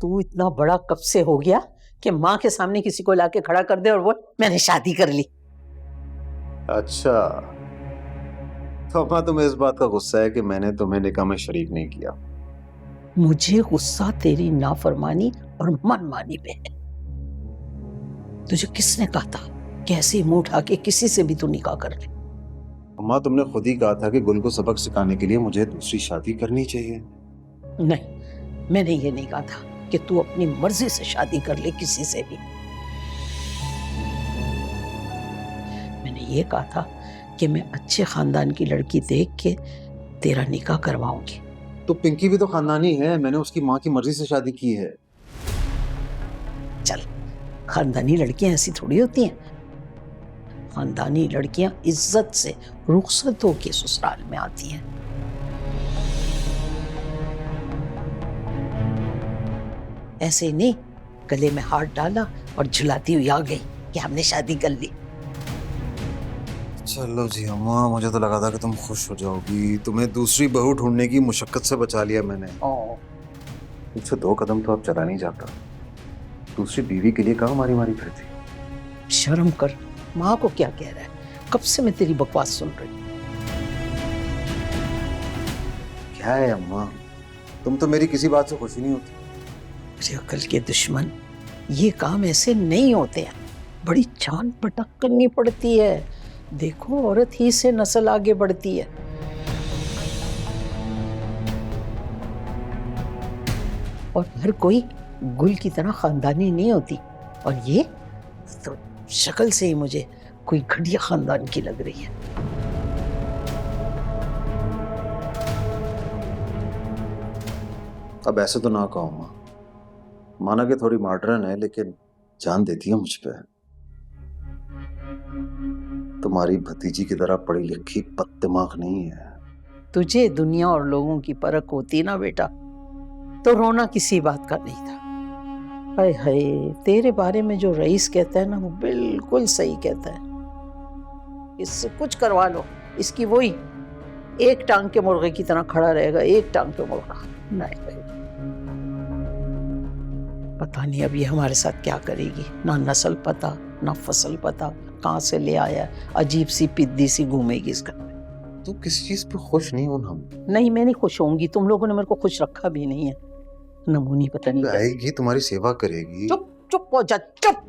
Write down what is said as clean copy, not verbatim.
तू इतना बड़ा कब से हो गया कि माँ के सामने किसी को लाके खड़ा कर दे और बोल मैंने शादी कर ली। अच्छा, तो अम्मा तुम्हें इस बात का गुस्सा है कि मैंने तुम्हें निकाह में शरीक नहीं किया? मुझे गुस्सा तेरी नाफरमानी और मनमानी पे है। तुझे किसने कहा था कि ऐसे मुंह उठा के किसी से भी तू निकाह कर ले? अम्मा, तुमने खुद ही कहा था कि गुल को सबक सिखाने के लिए मुझे दूसरी शादी करनी चाहिए। नहीं, मैंने ये नहीं कहा था कि तू अपनी मर्जी से शादी कर ले किसी से भी। मैंने ये कहा था कि मैं अच्छे खानदान की लड़की देख के तेरा निकाह करवाऊंगी। तो पिंकी भी तो खानदानी है, मैंने उसकी माँ की मर्जी से शादी की है। चल, खानदानी लड़कियां ऐसी थोड़ी होती हैं। खानदानी लड़कियां इज्जत से रुखसत होके ससुराल में आती हैं। ऐसे ही नहीं गले में हाथ डाला और झुलाती हुई आ गई कि हमने शादी कर ली। चलो जी अम्मा, मुझे तो लगा था कि तुम खुश हो जाओगी। तुम्हें दूसरी बहू ढूंढने की मुशक्कत से बचा लिया मैंने। मुझसे 2 कदम तो अब चला नहीं जाता। दूसरी बीवी के लिए कहाँ मारी मारी फिरती। शर्म कर, माँ को क्या कह रहा है? कब से मैं तेरी बकवास सुन रही हूँ। क्या है अम्मा, तुम तो मेरी किसी बात से खुश ही नहीं होती। मेरे अकल के दुश्मन, ये काम ऐसे नहीं होते हैं। बड़ी चांद पटक करनी पड़ती है। देखो, औरत ही से नस्ल आगे बढ़ती है। और हर कोई गुल की तरह खानदानी नहीं होती। और ये तो शक्ल से ही मुझे कोई घटिया खानदान की लग रही है। अब ऐसे तो ना कहो अम्मा। माना कि थोड़ी मॉडर्न है, लेकिन जान देती है मुझ पे। तुम्हारी भतीजी की तरह पढ़ी लिखी बददिमाग नहीं है। तुझे दुनिया और लोगों की परख होती ना बेटा, तो रोना किसी बात का नहीं था। हाय हाय, तेरे बारे में जो रईस कहता है ना, वो बिल्कुल सही कहता है। इससे कुछ करवा लो, इसकी वही एक टांग के मुर्गे की तरह खड़ा रहेगा। एक टांग पे मुर्गा नहीं। पता नहीं अब ये हमारे साथ क्या करेगी। ना नस्ल पता, ना फसल पता, कहाँ से ले आया, अजीब सी पिद्दी सी घूमेगी इसका। तो किस चीज पे खुश नहीं हो ना? नहीं, मैं नहीं खुश होंगी। तुम लोगों ने मेरे को खुश रखा भी नहीं है। नमूनी पता नहीं आएगी, तुम्हारी सेवा करेगी। चुप चुप हो जा, चुप।